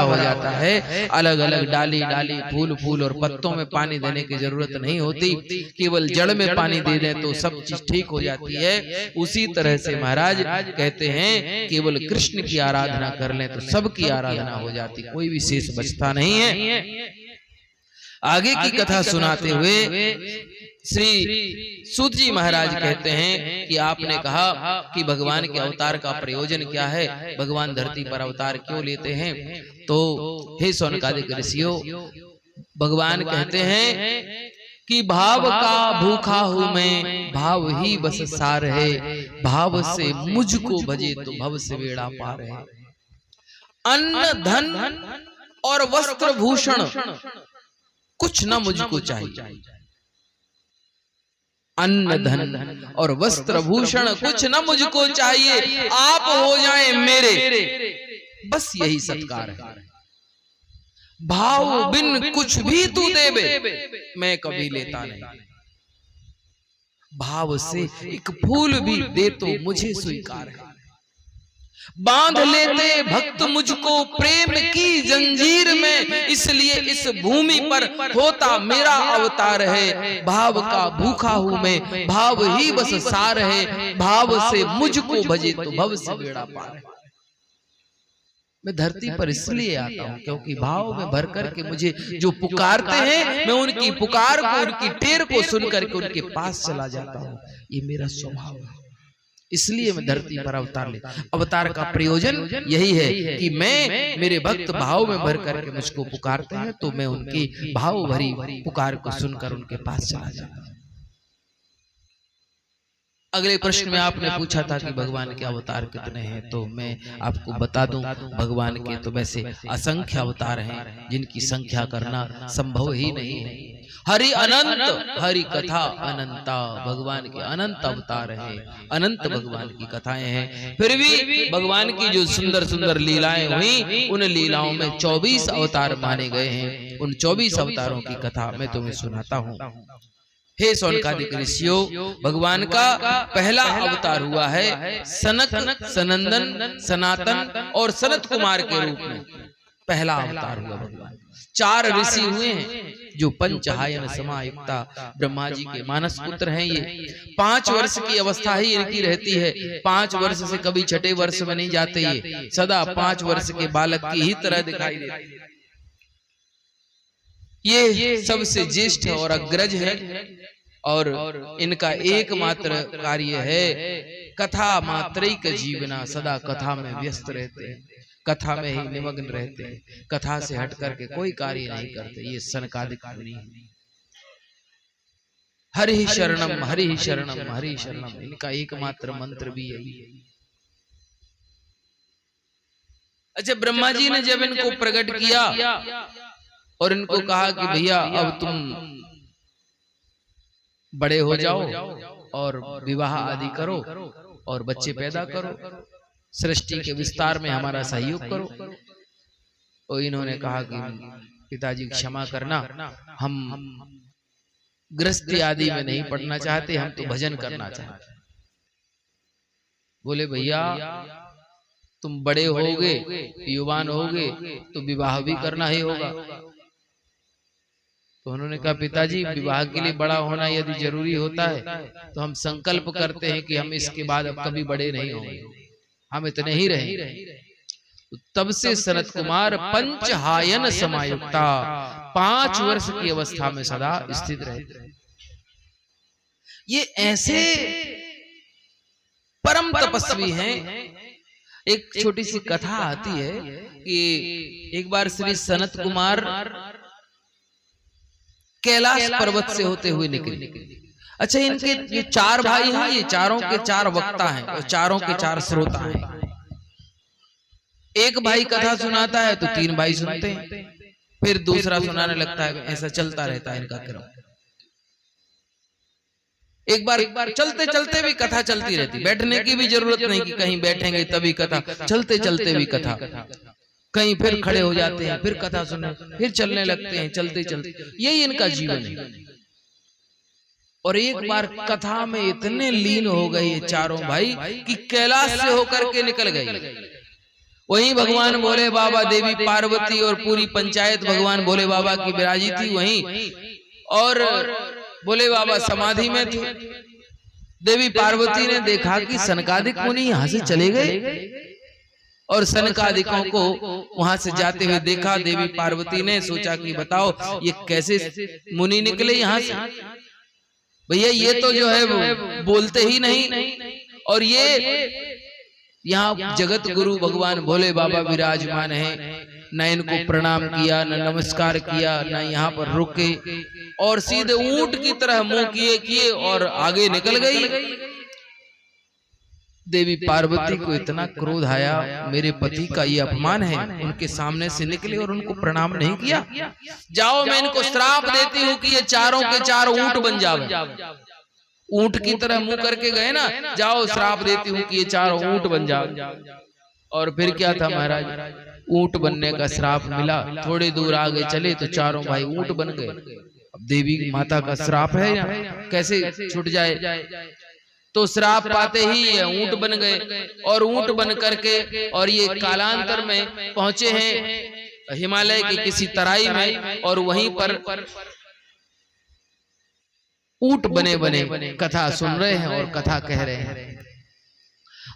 हो जाता है। अलग अलग डाली डाली, फूल फूल और पत्तों में पानी देने की जरूरत नहीं होती, केवल जड़ में पानी दे दें तो सब चीज ठीक हो जाती है। उसी तरह से महाराज कहते हैं केवल कृष्ण की आराधना कर लें तो सबकी आराधना हो जाती, कोई विशेष बचता नहीं है। आगे की कथा सुनाते हुए श्री सूत जी महाराज कहते हैं कि आपने कहा कि भगवान के अवतार का प्रयोजन क्या है, भगवान धरती पर अवतार क्यों लेते हैं। तो हे शौनकादिक ऋषियों, भगवान कहते हैं कि भाव का भूखा हूं मैं, भाव ही बस सार है, भाव से मुझको भजे तो भव से बेड़ा पार है। अन्न धन और वस्त्र भूषण कुछ न मुझको चाहिए, अन्न धन और वस्त्र भूषण कुछ न मुझको चाहिए, आप हो जाएं मेरे, बस यही सत्कार है। भाव बिन कुछ भी तू देवे, मैं कभी लेता नहीं, भाव से एक फूल भी दे तो मुझे स्वीकार है। बांध लेते भक्त मुझको प्रेम की जंजीर में, इसलिए इस भूमि पर होता मेरा अवतार है। भाव का भूखा हूं मैं, भाव ही बस सार है, भाव से मुझको भजे तो भव से बेड़ा पार है। मैं धरती पर इसलिए आता हूं क्योंकि भाव में भर करके मुझे जो पुकारते हैं, मैं उनकी पुकार को, उनकी टेर को सुन करके उनके पास चला जाता हूं। ये मेरा स्वभाव है, इसलिए मैं धरती पर अवतार ले। अवतार का प्रयोजन यही है कि मैं, मेरे भक्त भाव में भर करके मुझको पुकारते हैं तो मैं उनकी भाव भरी पुकार को सुनकर उनके पास चला जाता हूं। अगले प्रश्न में आपने पूछा था कि भगवान के अवतार कितने हैं, तो मैं आपको बता दूं भगवान के तो वैसे असंख्य अवतार हैं जिनकी संख्या करना संभव ही नहीं है। हरि अनंत, हरि कथा अनंता, भगवान के अनंत अवतार हैं, अनंत भगवान की कथाएं हैं। फिर भी भगवान की जो सुंदर सुंदर लीलाएं हुई, उन लीलाओं में 24 अवतार माने गए हैं। उन 24 अवतारों की कथा मैं तुम्हें सुनाता हूँ। हे शौनकादिक ऋषियों, भगवान का पहला अवतार हुआ है सनक, सनंदन, सनातन और सनत कुमार के रूप में पहला अवतार हुआ भगवान। 4 ऋषि हुए हैं जो पंचहायन समायुक्ता ब्रह्मा जी के मानस पुत्र हैं। ये 5 वर्ष की अवस्था ही इनकी रहती है, 5 वर्ष से कभी छठे वर्ष में नहीं जाते, ये सदा 5 वर्ष के बालक की ही तरह दिखाई देते हैं। ये सबसे ज्येष्ठ और अग्रज है और इनका एकमात्र कार्य है कथा मात्रैक जीवना, सदा कथा में व्यस्त रहते हैं, कथा में ही निमग्न रहते हैं, कथा से हट करके कोई कार्य नहीं करते। ये सनकादिक मुनि हरि शरणम हरि शरणम हरि शरणम, इनका एकमात्र मंत्र भी यही है। अच्छा, ब्रह्मा जी ने जब इनको प्रकट किया और इनको कहा कि भैया अब तुम बड़े हो जाओ और विवाह आदि करो और बच्चे पैदा करो, सृष्टि के विस्तार में हमारा सहयोग करो। तो इन्होंने कहा कि पिताजी क्षमा करना, हम गृहस्थी आदि में नहीं पढ़ना चाहते, हम तो भजन करना चाहते। बोले भैया तुम बड़े होगे, युवान होगे तो विवाह भी करना ही होगा। तो उन्होंने कहा पिताजी विवाह के लिए बड़ा होना यदि जरूरी होता है तो हम संकल्प करते हैं कि हम इसके बाद अब कभी बड़े नहीं होंगे, हम इतने ही रहेंगे। तो तब से सनत कुमार पंचहायन समायुक्ता 5 वर्ष की अवस्था में सदा स्थित रहते हैं। ये ऐसे परम तपस्वी हैं। एक छोटी सी कथा आती है कि एक बार श्री सनत कुमार कैलाश पर्वत से होते हुए निकले। अच्छा, इनके ये 4 भाई हैं, ये चारों के 4 वक्ता हैं और चारों के 4 श्रोता हैं। एक भाई कथा सुनाता है तो 3 भाई सुनते हैं, फिर दूसरा सुनाने लगता है, ऐसा चलता रहता है इनका क्रम। एक बार चलते चलते भी कथा चलती रहती, बैठने की भी जरूरत नहीं कि कहीं बैठेंगे तभी कथा, चलते चलते भी कथा, कहीं फिर खड़े हो जाते हैं, फिर कथा सुने, फिर चलने लगते हैं, चलते चलते, यही इनका जीवन है। और एक बार कथा में इतने लीन हो गए ये चारों भाई कि कैलाश से होकर के निकल गए वहीं भगवान भोले बाबा, देवी पार्वती और पूरी पंचायत भगवान भोले बाबा की विराजी थी वहीं, और भोले बाबा समाधि में थे। देवी पार्वती ने देखा कि सनकादिक मुनि यहाँ से चले गए, और सनकादिकों को वहां से जाते हुए देखा। देवी पार्वती ने सोचा कि बताओ ये कैसे मुनि निकले यहाँ से, भैया ये तो जो है बोलते ही नहीं, और ये यहाँ जगत गुरु भगवान भोले बाबा विराजमान हैं, न इनको प्रणाम किया, न नमस्कार किया, न यहाँ पर रुके, और सीधे ऊंट की तरह मुंह किए और आगे निकल गई। देवी पार्वती को इतना क्रोध आया, मेरे पति का ये अपमान है, उनके सामने से निकले और उनको प्रणाम नहीं किया। जाओ मैं इनको श्राप देती हूँ कि ये चारों के चार ऊंट बन जाओ। ऊंट की तरह मुंह करके गए ना, जाओ श्राप देती हूँ कि ये चारों ऊंट बन जाओ। और फिर क्या था महाराज, ऊंट बनने का श्राप मिला। थोड़ी दूर आगे चले तो चारों भाई ऊंट बन गए। अब देवी माता का श्राप है ना, कैसे छूट जाए। तो श्राप पाते ही ये ऊंट बन गए, और ऊंट बन करके और ये कालांतर में पहुंचे हैं हिमालय की किसी तराई में, और वहीं पर ऊंट बने बने कथा सुन रहे हैं और कथा कह रहे हैं।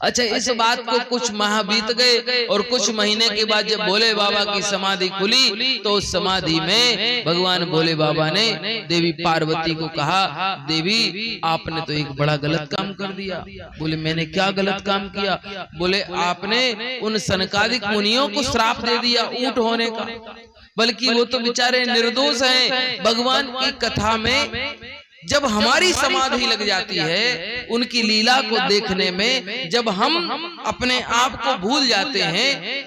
अच्छा, इस बात को कुछ माह बीत गए, और कुछ महीने के बाद जब भोले बाबा की समाधि खुली तो उस समाधि में भगवान भोले बाबा ने देवी पार्वती को कहा, देवी आपने तो एक बड़ा गलत काम कर दिया। बोले मैंने क्या गलत काम किया? बोले आपने उन सनकादिक मुनियों को श्राप दे दिया ऊंट होने का, बल्कि वो तो बेचारे निर्दोष हैं। भगवान की कथा में जब हमारी समाधि लग जाती है, उनकी लीला को देखने में जब हम अपने आप को भूल जाते हैं,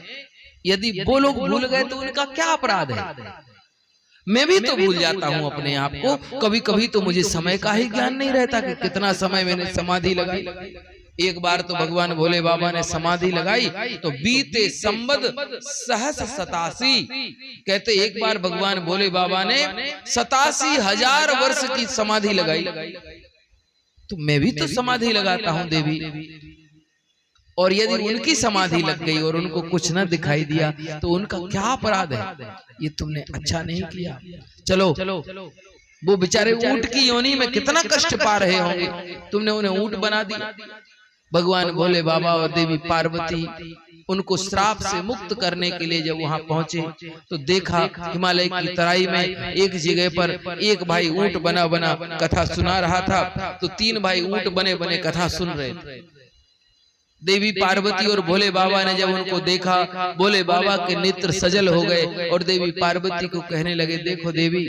यदि वो लोग भूल गए तो उनका क्या अपराध है? मैं भी तो भूल जाता हूं अपने आप को। कभी कभी तो मुझे समय का ही ज्ञान नहीं रहता कि कितना समय मैंने समाधि लगाई। एक बार तो भगवान भोले बाबा ने समाधि लगाई तो बीते संवत सहस 87, कहते एक बार भगवान भोले बाबा ने 87,000 वर्ष की समाधि लगाई। तो मैं भी तो समाधि लगाता हूं देवी, और यदि उनकी समाधि लग गई और उनको कुछ न दिखाई दिया तो उनका क्या अपराध है? ये तुमने अच्छा नहीं किया। चलो वो बेचारे ऊंट की योनि में कितना कष्ट पा रहे होंगे, तुमने उन्हें ऊंट बना दिया। भगवान भोले बाबा और देवी पार्वती उनको श्राप से मुक्त करने के लिए जब वहां पहुंचे तो देखा हिमालय की तराई में एक जगह पर एक भाई ऊंट बना बना कथा सुना रहा था, तो 3 भाई ऊंट बने बने कथा सुन रहे थे। देवी पार्वती और भोले बाबा ने जब उनको देखा, भोले बाबा के नेत्र सजल हो गए और देवी पार्वती को कहने लगे, देखो देवी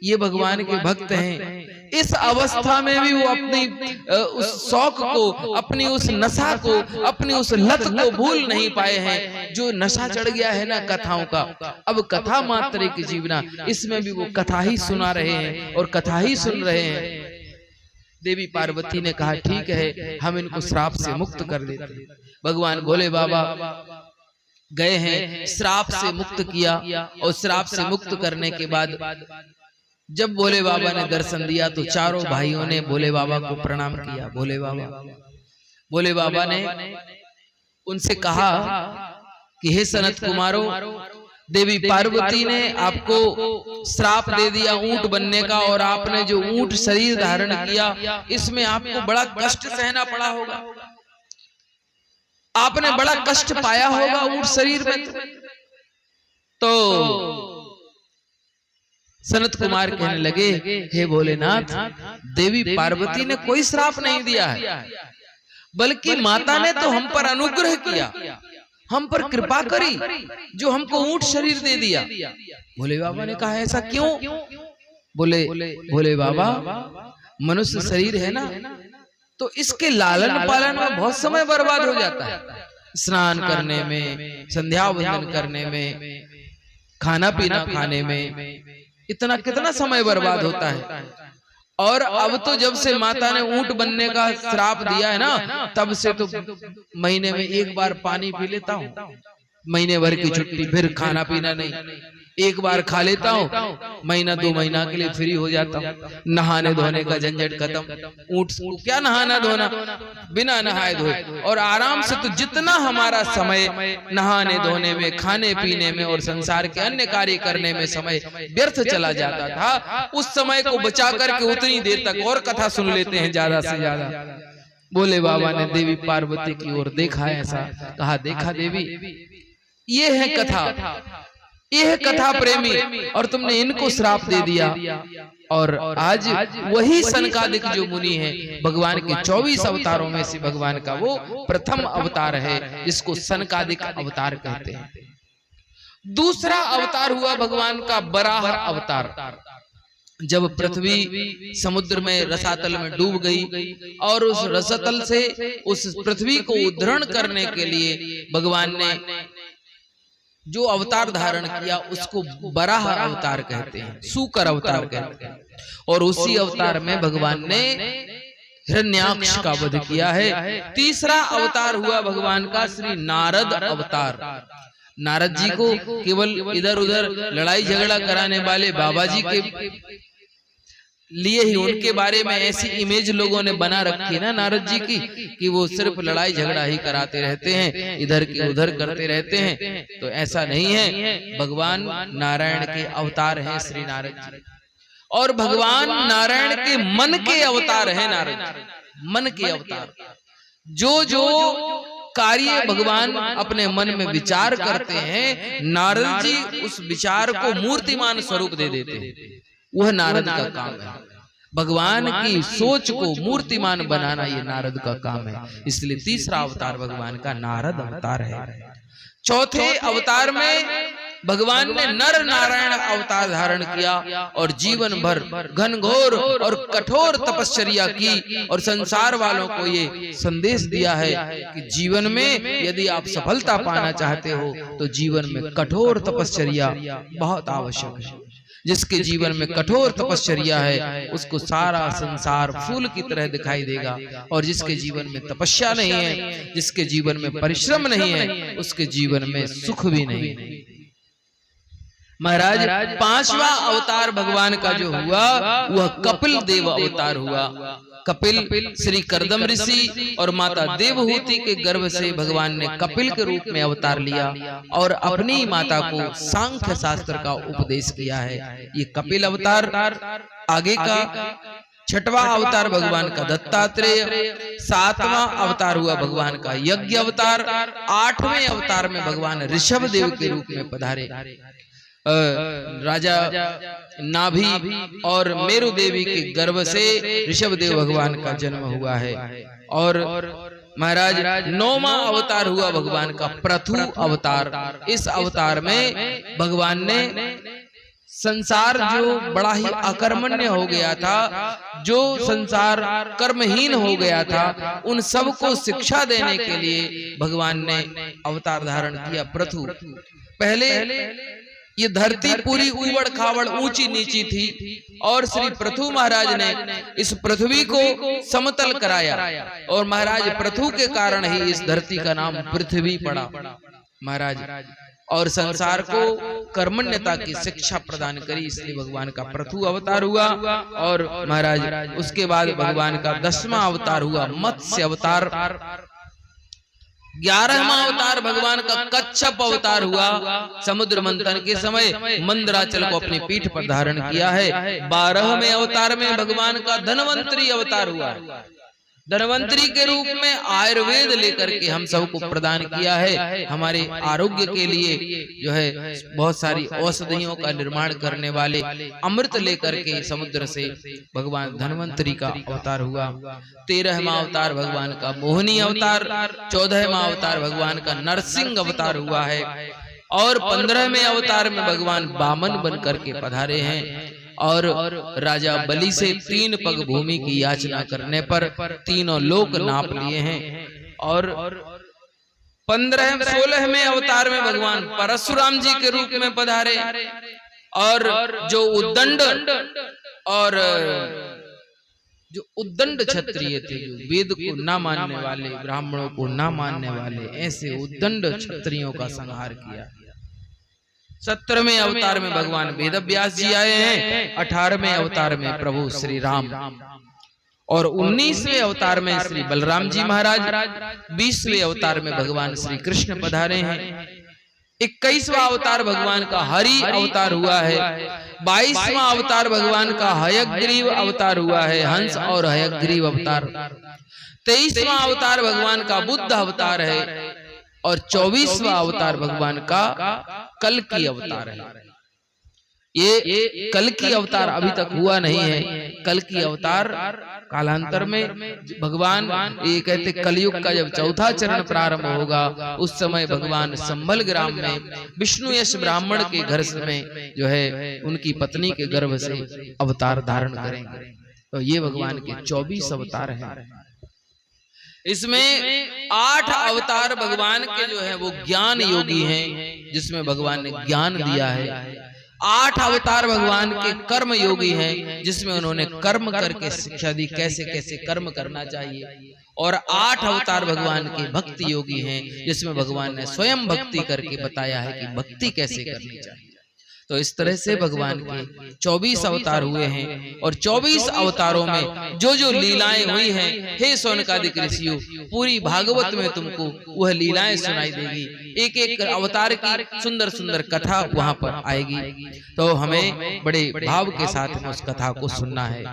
ये भगवान के भक्त हैं। इस अवस्था में भी वो अपनी उस शौक को, अपनी उस नशा को, अपनी उस लत को भूल नहीं पाए हैं। जो नशा चढ़ गया है ना कथाओं का, अब कथा मात्र की जीवना, इसमें भी वो कथा ही सुना रहे हैं और कथा ही सुन रहे हैं। देवी पार्वती ने कहा ठीक है, हम इनको श्राप से मुक्त कर देते हैं। भगवान भोले बाबा गए हैं, श्राप से मुक्त किया, और श्राप से मुक्त करने के बाद जब भोले बाबा ने दर्शन दिया तो चारों भाइयों ने भोले बाबा को प्रणाम किया। भोले बाबा ने उनसे कहा कि हे सनत कुमारों, देवी पार्वती ने आपको श्राप दे दिया ऊंट बनने का, और आपने जो ऊंट शरीर धारण किया इसमें आपको बड़ा कष्ट सहना पड़ा होगा, आपने बड़ा कष्ट पाया होगा ऊंट शरीर में। तो सनत कुमार कहने लगे, हे भोलेनाथ, देवी पार्वती ने कोई श्राप नहीं दिया है, बल्कि माता ने तो हम पर अनुग्रह किया, हम पर कृपा करी, जो हमको ऊंट शरीर दे दिया। भोले बाबा ने कहा ऐसा क्यों? बोले भोले बाबा, मनुष्य शरीर है ना, तो इसके लालन पालन में बहुत समय बर्बाद हो जाता है। स्नान करने में, संध्या वंदन करने में, खाना पीना खाने में इतना कितना समय बर्बाद होता है। और अब तो जब से माता ने ऊंट बनने का श्राप दिया है ना, तब से तो महीने में एक बार पानी पी लेता हूँ, महीने भर की छुट्टी, फिर खाना पीना नहीं। एक बार खा लेता हूँ, महीना 2 महीना के लिए फ्री हो जाता हूँ, नहाने धोने का झंझट खत्म। ऊँट क्या नहाना धोना, बिना नहाए धोए और आराम से। तो जितना हमारा समय नहाने धोने में, खाने पीने में और संसार के अन्य कार्य करने में समय व्यर्थ चला जाता था, उस समय को बचा करके उतनी देर तक और कथा सुन लेते हैं ज्यादा से ज्यादा। बोले बाबा ने देवी पार्वती की ओर देखा, ऐसा कहा, देखा देवी ये है कथा, ये है कथा प्रेमी, और तुमने इनको श्राप दे दिया। और आज वही सनकादिक जो मुनि है, भगवान के 24 अवतारों में से भगवान का वो प्रथम अवतार है, जिसको सनकादिक अवतार कहते हैं। दूसरा अवतार हुआ भगवान का बराह अवतार। जब पृथ्वी समुद्र में रसातल में डूब गई और उस रसातल से उस पृथ्वी को उद्धरण करने के लिए भगवान ने जो अवतार धारण किया, उसको बराह अवतार कहते हैं, सूकर अवतार कहते हैं। और उसी अवतार में भगवान ने हिरण्याक्ष का वध किया है। तीसरा अवतार हुआ भगवान का श्री नारद अवतार। नारद जी को केवल इधर उधर लड़ाई झगड़ा कराने वाले बाबा जी के लिए ही, उनके बारे में ऐसी इमेज लोगों ने बना रखी है ना नारद जी की, कि वो सिर्फ लड़ाई झगड़ा ही कराते रहते हैं, इधर की उधर करते रहते हैं। तो ऐसा नहीं है, भगवान नारायण के अवतार हैं श्री नारद जी, और भगवान नारायण के मन के अवतार हैं नारद जी, मन के अवतार। जो जो कार्य भगवान अपने मन में विचार करते हैं, नारद जी उस विचार को मूर्तिमान स्वरूप दे देते हैं। वह नारद का काम है, भगवान की सोच को मूर्तिमान बनाना ये नारद का काम है। इसलिए तीसरा अवतार भगवान का नारद अवतार है। चौथे अवतार में भगवान ने नर नारायण अवतार धारण किया और जीवन भर घनघोर और कठोर तपश्चर्या की, और संसार वालों को ये संदेश दिया है कि जीवन में यदि आप सफलता पाना चाहते हो तो जीवन में कठोर तपश्चर्या बहुत आवश्यक है। जिसके जीवन में कठोर तपश्चर्या है, उसको सारा संसार फूल की तरह दिखाई देगा, और जिसके जीवन में तपस्या नहीं है, जिसके जीवन में परिश्रम नहीं है, उसके जीवन में सुख भी नहीं है। महाराज पांचवा अवतार भगवान का जो हुआ वह कपिल देव अवतार हुआ। कपिल श्री कर्दम ऋषि और माता देवहूति के गर्भ से भगवान ने कपिल के रूप में अवतार लिया और अपनी माता को सांख्य शास्त्र का उपदेश किया है। ये कपिल अवतार। आगे का छठवां अवतार भगवान का दत्तात्रेय, सातवां अवतार हुआ भगवान का यज्ञ अवतार, आठवें अवतार में भगवान ऋषभ देव के रूप में पधारे। राजा नाभि और मेरु देवी के गर्भ से ऋषभ देव भगवान का जन्म हुआ है। और महाराज नौवां अवतार हुआ भगवान का पृथु अवतार। इस अवतार में भगवान ने संसार जो बड़ा ही अकर्मण्य हो गया था, जो संसार कर्महीन हो गया था, उन सब को शिक्षा देने के लिए भगवान ने अवतार धारण किया पृथु। पहले ये धरती पूरी उबड़ खाबड़ ऊंची नीची थी और श्री पृथु महाराज ने इस पृथ्वी को समतल कराया, और महाराज पृथु के कारण ही इस धरती का नाम पृथ्वी पड़ा महाराज। और संसार को कर्मण्यता की शिक्षा प्रदान करी, इसलिए भगवान का पृथु अवतार हुआ। और महाराज उसके बाद भगवान का 10वां अवतार हुआ मत्स्य अवतार। 11वां अवतार भगवान का कच्छप अवतार हुआ। समुद्र मंथन के समय मंदराचल को अपनी पीठ पर धारण किया है। 12वें अवतार में भगवान का धनवंतरी अवतार हुआ। धनवंतरी के रूप में आयुर्वेद लेकर के हम सबको प्रदान किया है। हमारे आरोग्य के लिए जो है बहुत सारी औषधियों का निर्माण करने वाले अमृत लेकर के समुद्र से भगवान धनवंतरी का अवतार हुआ। 13वां अवतार भगवान का मोहिनी अवतार। 14वां अवतार भगवान का नरसिंह अवतार हुआ है। और 15वें अवतार में भगवान वामन बन करके पधारे हैं और राजा बलि से 3 पग भूमि की याचना करने पर तीनों लोक नाप लिए हैं। और 16वें अवतार में भगवान परशुराम जी के रूप में पधारे। और जो उद्दंड और जो उद्दंड क्षत्रिय थे, जो वेद को ना मानने वाले, ब्राह्मणों को ना मानने वाले, ऐसे उद्दंड क्षत्रियों का संहार किया। 17वें अवतार में भगवान वेद व्यास जी आए हैं, 18वें अवतार में प्रभु श्री राम, और 19वें अवतार में श्री बलराम जी महाराज, 20वें अवतार में भगवान श्री कृष्ण पधारे हैं, 21वां अवतार भगवान का हरि अवतार हुआ है, 22वां अवतार भगवान का हयग्रीव अवतार हुआ है, हंस और हयग्रीव अवतार, 23वां अवतार भगवान का बुद्ध अवतार है, और 24वां अवतार भगवान का कल्कि अवतार है। ये कल्कि अवतार अभी तक हुआ नहीं है। कल्कि अवतार कालांतर में भगवान, ये कहते कलयुग का जब चौथा चरण प्रारंभ होगा, उस समय भगवान संभल ग्राम में विष्णु यश ब्राह्मण के घर में जो है उनकी पत्नी के गर्भ से अवतार धारण करेंगे। तो ये भगवान के 24 अवतार हैं। इसमें 8 अवतार भगवान के जो है वो ज्ञान योगी हैं, जिसमें भगवान ने ज्ञान दिया है। 8 अवतार भगवान के कर्म योगी हैं, जिसमें उन्होंने कर्म करके शिक्षा दी, कैसे कैसे कर्म करना चाहिए। और 8 अवतार भगवान के भक्ति योगी हैं, जिसमें भगवान ने स्वयं भक्ति करके बताया है कि भक्ति कैसे करनी चाहिए। तो इस तरह से भगवान के 24 अवतार हुए हैं, और 24 अवतारों में जो जो लीलाएं हुई हैं, हे शौनकादिक ऋषियों, पूरी भागवत में तुमको वह लीलाएं सुनाई देगी। एक एक अवतार की सुंदर सुंदर कथा वहां पर आएगी। तो हमें बड़े भाव के साथ में उस कथा को सुनना है।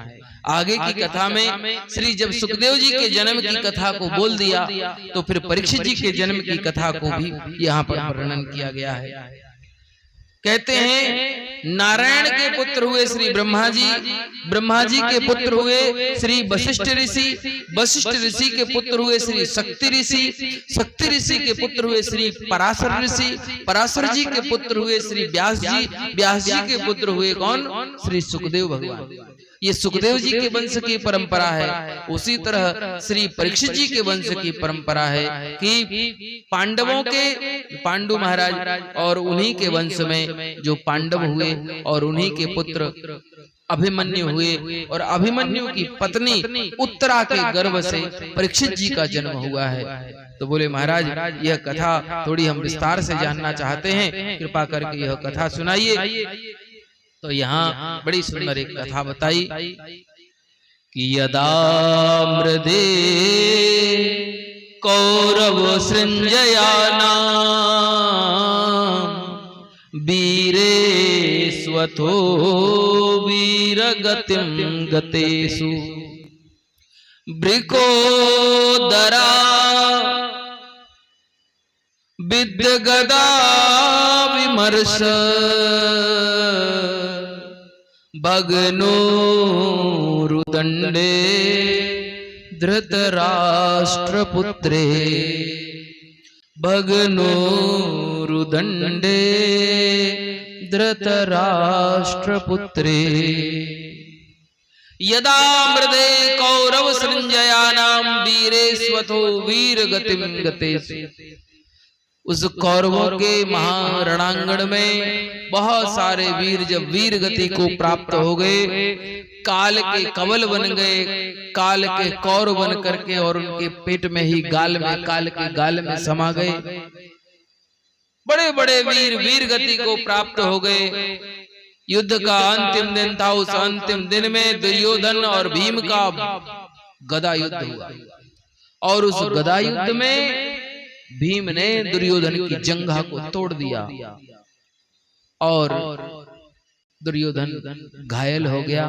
आगे की कथा में श्री जब सुखदेव जी के जन्म की कथा को बोल दिया, तो फिर परीक्षित जी के जन्म की कथा को भी यहाँ पर वर्णन किया गया है। कहते हैं नारायण के पुत्र हुए श्री ब्रह्मा जी, ब्रह्मा जी के पुत्र हुए श्री वशिष्ठ ऋषि, वशिष्ठ ऋषि के पुत्र हुए श्री शक्ति ऋषि, शक्ति ऋषि के पुत्र हुए श्री पराशर ऋषि, पराशर जी के पुत्र हुए श्री व्यास जी, व्यास जी के पुत्र हुए कौन? श्री सुखदेव भगवान। ये सुखदेव जी के वंश की परंपरा है। उसी तरह श्री परीक्षित जी के वंश की परंपरा है कि पांडवों के पांडु महाराज और उन्हीं के वंश में जो पांडव हुए और उन्हीं के पुत्र अभिमन्यु हुए, और अभिमन्यु की पत्नी उत्तरा के गर्भ से परीक्षित जी का जन्म हुआ है। तो बोले महाराज यह कथा थोड़ी हम विस्तार से जानना चाहते हैं, कृपा करके यह कथा सुनाइए। तो यहाँ बड़ी सुंदर एक कथा बताई कि यदा मृदे कौरव सृंजयाना वीरे स्वथो वीरगतिं गतेषु वृकोदरा विद्यगदा विमर्श भगनो रुदंडे धृतराष्ट्रपुत्रे, भगनो रुदंडे धृतराष्ट्रपुत्रे। यदा मृदे कौरव सृंजयानां वीरे स्वथो वीरगतिं गतेषु। उस कौरवों के महारणांगण में बहुत सारे वीर जब वीर गति को प्राप्त हो गए, काल के कवल बन गए, काल के कौर बन करके, और उनके पेट में ही गाल में, काल के गाल में समा गए। बड़े बड़े वीर वीर गति को प्राप्त हो गए। युद्ध का अंतिम दिन था। उस अंतिम दिन में दुर्योधन और भीम का गदा युद्ध हुआ, और उस गदा युद्ध में भीम ने दुर्योधन की जंघा को तोड़ दिया, और दुर्योधन घायल हो गया।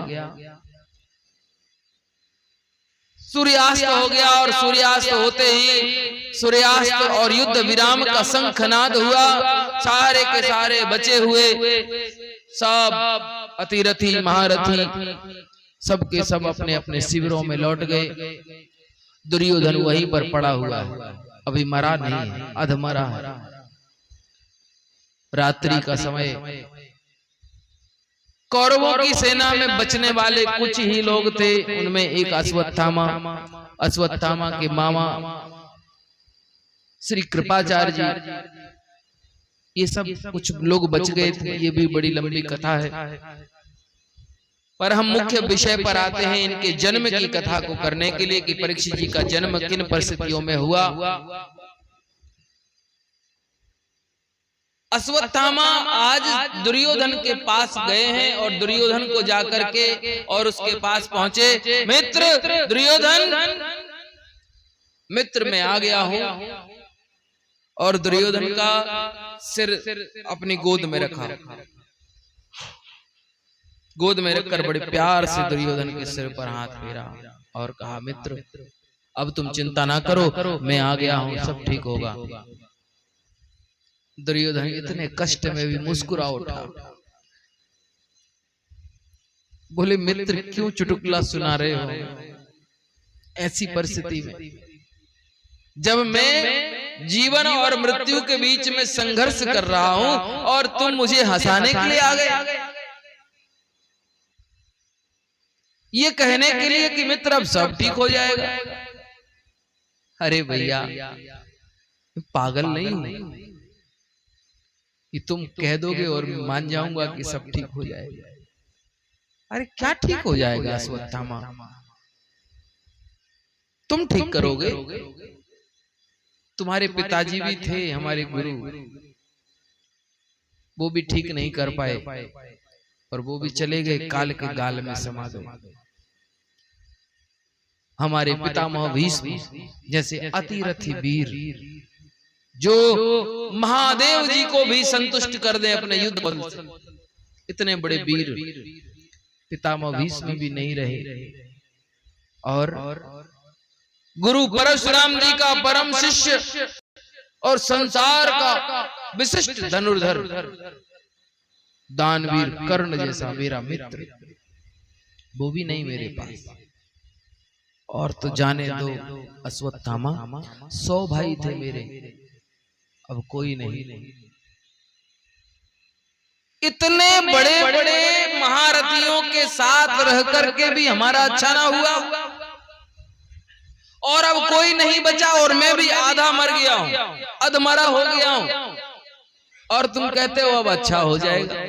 सूर्यास्त हो गया, और सूर्यास्त होते ही सूर्यास्त और युद्ध विराम का शंखनाद हुआ। सारे के सारे बचे हुए सब अतिरथी महारथी सबके सब अपने अपने शिविरों में लौट गए। दुर्योधन वहीं पर पड़ा हुआ है, अभी मरा नहीं, अधमरा है। रात्रि का समय, कौरवों की सेना में बचने वाले कुछ ही लोग थे। उनमें एक अश्वत्थामा, अश्वत्थामा के मामा श्री कृपाचार्य जी, ये सब कुछ लोग बच गए थे। ये भी बड़ी लंबी कथा है, पर हम मुख्य विषय पर आते हैं, इनके जन्म की कथा को करने के लिए कि परीक्षित जी का जन्म किन परिस्थितियों में हुआ। अश्वत्थामा आज दुर्योधन के पास गए हैं और दुर्योधन को जाकर के और उसके पास पहुंचे। मित्र दुर्योधन, मित्र मैं आ गया हूं। और दुर्योधन का सिर अपनी गोद में रखा, गोद में रखकर बड़े प्यार से दुर्योधन के सिर पर हाथ फेरा और कहा, मित्र अब तुम चिंता ना करो, मैं आ गया हूं, सब ठीक होगा। दुर्योधन इतने कष्ट में भी मुस्कुरा उठा, बोले मित्र क्यों चुटकुला सुना रहे हो ऐसी परिस्थिति में, जब मैं जीवन और मृत्यु के बीच में संघर्ष कर रहा हूं और तुम मुझे हंसाने के लिए आ गए, ये कहने के लिए कि मित्र अब सब ठीक हो जाएगा। अरे भैया पागल नहीं हूं कि तुम कह दोगे और मैं मान जाऊंगा कि सब ठीक हो जाएगा। अरे क्या ठीक हो जाएगा अश्वत्थामा, तुम ठीक करोगे। तुम्हारे पिताजी भी थे हमारे गुरु, वो भी ठीक नहीं कर पाए और वो भी चले गए, काल के गाल में समा गए। हमारे पितामह भीष्म जैसे अतिरथी वीर, जो महादेव जी को भी संतुष्ट कर दे अपने युद्ध बल से, इतने बड़े वीर पितामह भीष्म भी नहीं रहे। और गुरु परशुराम जी का परम शिष्य और संसार का विशिष्ट धनुर्धर दानवीर कर्ण जैसा मेरा मित्र, वो भी नहीं मेरे पास। और तो जाने दो अश्वत्थामा, 100 भाई थे मेरे, अब कोई नहीं। इतने बड़े बड़े महारथियों के साथ रह करके भी हमारा अच्छा ना हुआ और अब कोई नहीं बचा और मैं भी आधा मर गया हूं, अधमरा हो गया हूं, और तुम कहते हो अब अच्छा हो जाएगा।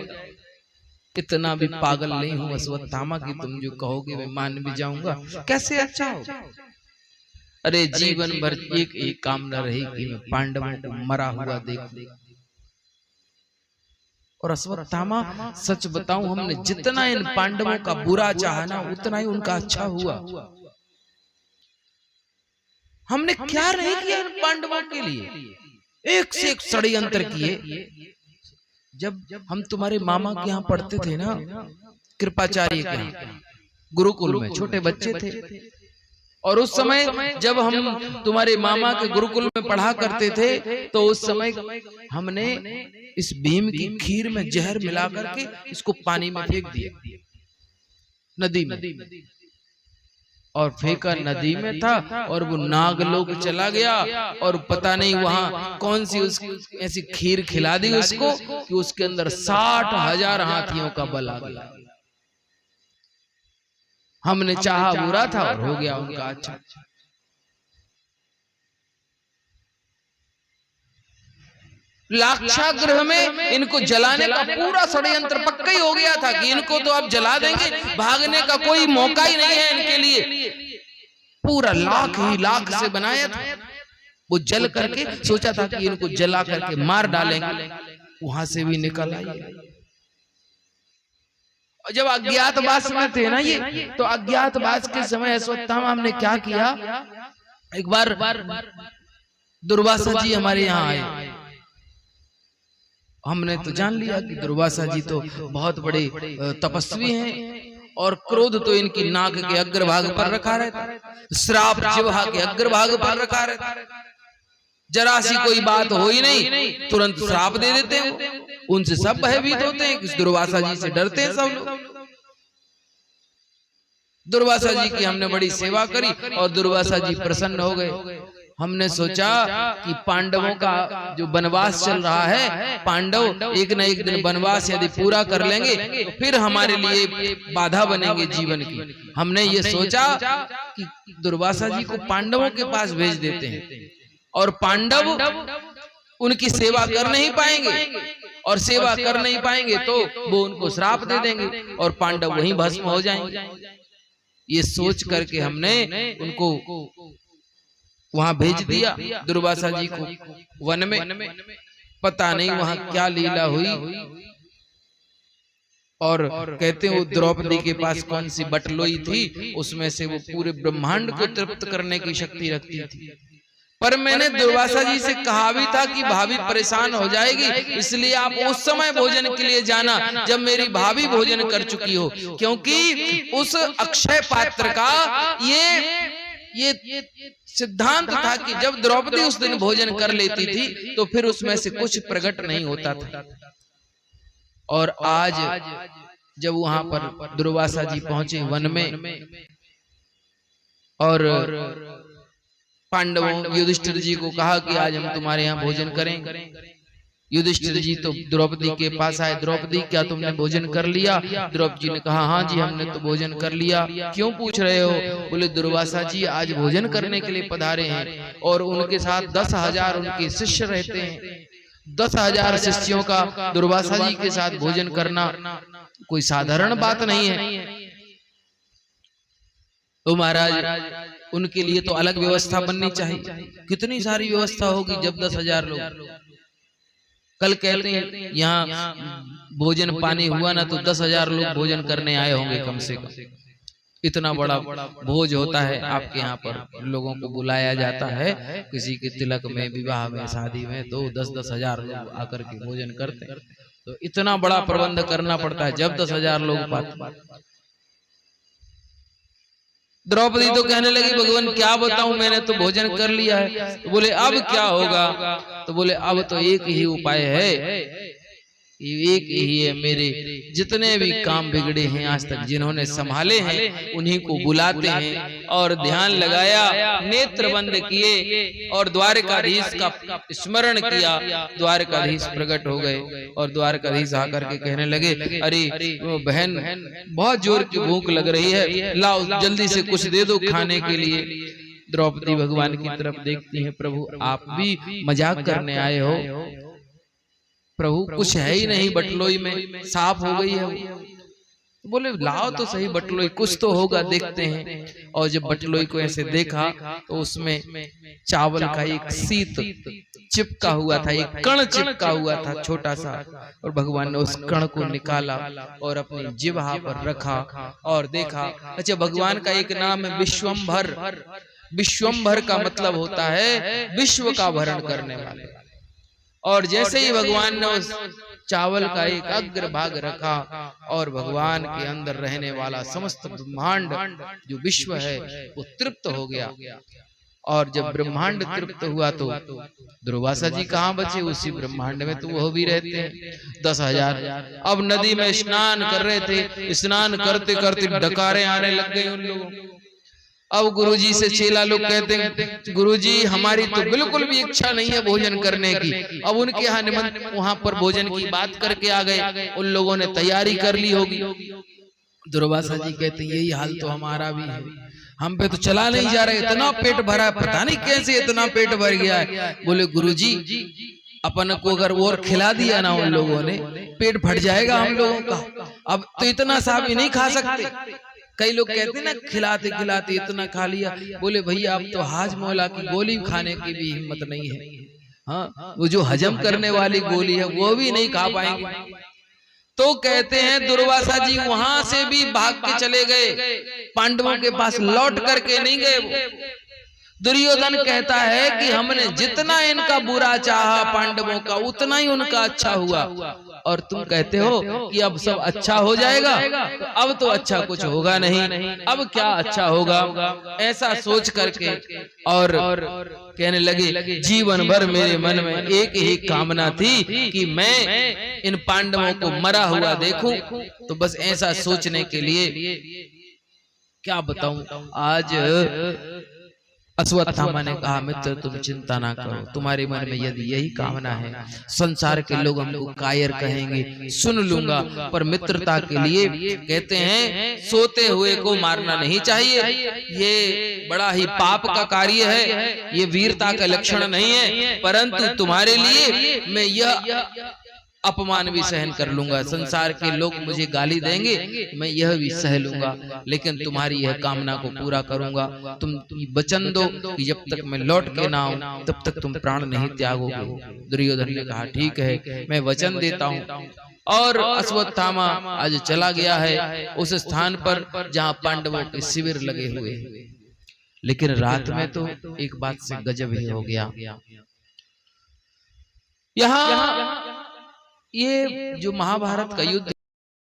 इतना भी पागल नहीं हूं अश्वत्थामा कि तुम जो कहोगे मैं मान भी जाऊंगा। कैसे अच्छा हो? अरे जीवन भर एक एक कामना रही कि मैं पांडवों को मरा हुआ देखूं। और अश्वत्थामा सच बताऊं, हमने जितना इन पांडवों का बुरा चाहा ना उतना ही उनका अच्छा हुआ। हमने क्या नहीं किया इन पांडवों के लिए, एक से एक षड्यंत्र किए। जब हम तुम्हारे मामा के यहाँ पढ़ते थे ना, कृपाचार्य के यहाँ गुरुकुल में, छोटे बच्चे थे, और उस समय जब हम तुम्हारे मामा के गुरुकुल में पढ़ा करते थे तो उस समय हमने इस भीम की खीर में जहर मिला करके इसको पानी में फेंक दिया, नदी में, और फेंका नदी में था और वो नागलोक चला गया और पता नहीं वहां कौन सी ऐसी खीर खिला दी उसको कि उसके अंदर 60,000 हाथियों का बल आ गया। हमने चाहा बुरा था और हो गया उनका अच्छा। लाक्षागृह में इनको जलाने का पूरा षड्यंत्र पक्का ही हो गया था कि इनको तो आप जला देंगे, भागने का कोई मौका ही नहीं है इनके लिए। पूरा लाख से बनाया था, वो जल करके सोचा था कि इनको जला करके मार डालेंगे, वहां से भी निकल आई। और जब अज्ञातवास में थे ना ये, तो अज्ञातवास के समय अश्वत्थामा हमने क्या किया, एक बार दुर्वासा जी हमारे यहाँ आए। हमने तो जान लिया कि दुर्वासा जी तो बहुत बड़े तपस्वी हैं और क्रोध तो इनकी नाक के अग्रभाग पर रखा रहता, श्राप जिह्वा के अग्रभाग पर रखा रहता। जरा सी कोई बात हो ही नहीं तुरंत श्राप दे देते हैं। उनसे सब भयभीत होते हैं, किस दुर्वासा जी से डरते हैं सब लोग। दुर्वासा जी की हमने बड़ी सेवा करी और दुर्वासा जी प्रसन्न हो गए। हमने सोचा कि पांडवों का जो वनवास चल रहा है, पांडव एक न एक दिन वनवास यदि पूरा कर लेंगे तो फिर हमारे लिए बाधा बनेंगे जीवन की। हमने ये सोचा कि दुर्वासा जी को पांडवों के पास भेज देते हैं और पांडव उनकी सेवा कर नहीं पाएंगे, और सेवा कर नहीं पाएंगे तो वो उनको श्राप दे देंगे और पांडव वहीं भस्म हो जाएंगे। ये सोच करके हमने उनको वहां भेज दिया दुर्वासा जी को वन में। पता नहीं वहां क्या लीला हुई। और कहते हैं वो द्रौपदी के पास कौन सी बटलोई थी, उसमें से वो पूरे ब्रह्मांड को तृप्त करने की शक्ति रखती थी। पर मैंने दुर्वासा जी से कहा भी था कि भाभी परेशान हो जाएगी, इसलिए आप उस समय भोजन के लिए जाना जब मेरी भाभी भोजन कर चुकी हो, क्योंकि उस अक्षय पात्र का ये सिद्धांत था कि जब द्रौपदी उस दिन भोजन कर लेती थी तो फिर उसमें से कुछ प्रकट नहीं होता था। और आज जब वहां पर दुर्वासा जी पहुंचे वन में और पांडवों युधिष्ठिर जी को कहा कि आज हम तुम्हारे यहाँ भोजन करेंगे। युधिष्ठिर जी तो द्रौपदी के पास आए, द्रौपदी क्या तुमने भोजन कर लिया? द्रौपदी जी ने कहा हाँ जी हमने तो भोजन कर लिया। क्यों पूछ रहे हो? बोले दुर्वासा जी आज भोजन करने के लिए पधारे हैं और उनके साथ 10,000 उनके शिष्य रहते हैं। 10,000 शिष्यों का दुर्वासा जी के साथ भोजन करना कोई साधारण बात नहीं है। तो महाराज उनके लिए तो अलग व्यवस्था बननी चाहिए। कितनी सारी व्यवस्था होगी जब 10,000 लोग। कल कहते हैं यहाँ भोजन पानी हुआ ना तो 10,000 लोग भोजन करने आए होंगे कम से कम। इतना बड़ा भोज होता है आपके यहाँ पर, लोगों को बुलाया जाता है किसी के तिलक में, विवाह में, शादी में, तो 10-10 हजार लोग आकर के भोजन करते हैं। तो इतना बड़ा प्रबंध करना पड़ता है जब 10,000 लोग पाते। द्रौपदी तो कहने लगी भगवान क्या बताऊं, मैंने तो भोजन कर लिया है। तो बोले अब क्या होगा? तो बोले अब तो एक ही उपाय है, एक ही है, मेरे जितने भी काम बिगड़े हैं आज तक जिन्होंने संभाले हैं उन्हीं को बुलाते हैं। और ध्यान लगाया, नेत्र बंद किए और द्वारकाधीश का स्मरण किया। द्वारकाधीश प्रकट हो गए और द्वारकाधीश आकर के कहने लगे अरे बहन बहुत जोर की भूख लग रही है, लाओ जल्दी से कुछ दे दो खाने के लिए। द्रौपदी भगवान की तरफ देखती है, प्रभु आप भी मजाक करने आए हो? प्रभु कुछ है ही नहीं बटलोई में, साफ हो गई है। बोले लाओ तो सही बटलोई, कुछ तो होगा देखते हैं। और जब बटलोई को ऐसे देखा तो उसमें चावल का एक सीत चिपका हुआ था, एक कण चिपका हुआ था छोटा सा। और भगवान ने उस कण को निकाला और अपनी जिह्वा पर रखा और देखा। अच्छा, भगवान का एक नाम है विश्वम्भर। विश्वम्भर का मतलब होता है विश्व का भरण करने वाले। और जैसे ही भगवान ने उस चावल का एक अग्र भाग रखा और भगवान के अंदर रहने वाला समस्त ब्रह्मांड जो विश्व है वो तृप्त हो गया। और जब ब्रह्मांड तृप्त हुआ तो दुर्वासा जी कहाँ बचे? उसी ब्रह्मांड में तो वो भी रहते हैं 10,000। अब नदी में स्नान कर रहे थे, स्नान करते करते डकारें आने लग गई उन लोगों को। अब गुरुजी से चेला लोग कहते हैं गुरुजी हमारी तो बिल्कुल भी इच्छा नहीं है भोजन करने की। अब उनके यहाँ निमंत्रण, वहां पर भोजन की बात करके आ गए, उन लोगों ने तैयारी कर ली होगी। दुर्वासा जी कहते हैं यही हाल तो हमारा भी है, हम पे तो चला नहीं जा रहा, इतना पेट भरा है, पता नहीं कैसे इतना पेट भर गया है। बोले गुरुजी अपन को अगर और खिला दिया ना उन लोगों ने, पेट फट जाएगा हम लोगों का, अब तो इतना सा भी नहीं खा सकते। कई लोग कहते हैं ना खिलाते खिलाते इतना खा लिया। बोले भैया अब तो हाजमोला की गोली खाने की भी हिम्मत नहीं है। हाँ, वो जो हजम करने वाली गोली है वो भी नहीं खा पाएंगे। तो कहते हैं दुर्वासा जी वहां से भी भाग के चले गए, पांडवों के पास लौट करके नहीं गए। दुर्योधन कहता है कि हमने जितना इनका बुरा चाहा पांडवों का उतना ही उनका अच्छा हुआ, और तुम कहते हो कि अब सब अच्छा हो जाएगा। तो अब तो अच्छा कुछ होगा नहीं, अब क्या अच्छा होगा? ऐसा सोच करके और कहने लगे जीवन भर मेरे मन में एक ही कामना थी कि मैं इन पांडवों को मरा हुआ देखूं। तो बस ऐसा सोचने के लिए क्या बताऊं, आज अश्वत्थामा ने कहा मित्र तुम चिंता ना करो, तुम्हारे मन में यदि यही कामना है, संसार के लोग हमको कायर कहेंगे सुन लूंगा, पर मित्रता के लिए कहते हैं सोते हुए को मारना नहीं चाहिए। ये बड़ा ही पाप का कार्य है, ये वीरता का लक्षण नहीं है। परंतु तुम्हारे लिए मैं यह अपमान भी सहन कर लूंगा, संसार के लोग मुझे गाली देंगे, मैं यह भी सह लूंगा, लेकिन तुम्हारी यह कामना को पूरा करूंगा। तुम वचन दो कि जब तक मैं लौट के ना आऊं तब तक तुम प्राण नहीं त्यागोगे। दुर्योधन ने कहा ठीक है, मैं वचन देता हूं। और अश्वत्थामा आज चला गया है उस स्थान पर जहां पांडवों के शिविर लगे हुए। लेकिन रात में तो एक बात से गजब ही हो गया। यहाँ ये जो महाभारत का युद्ध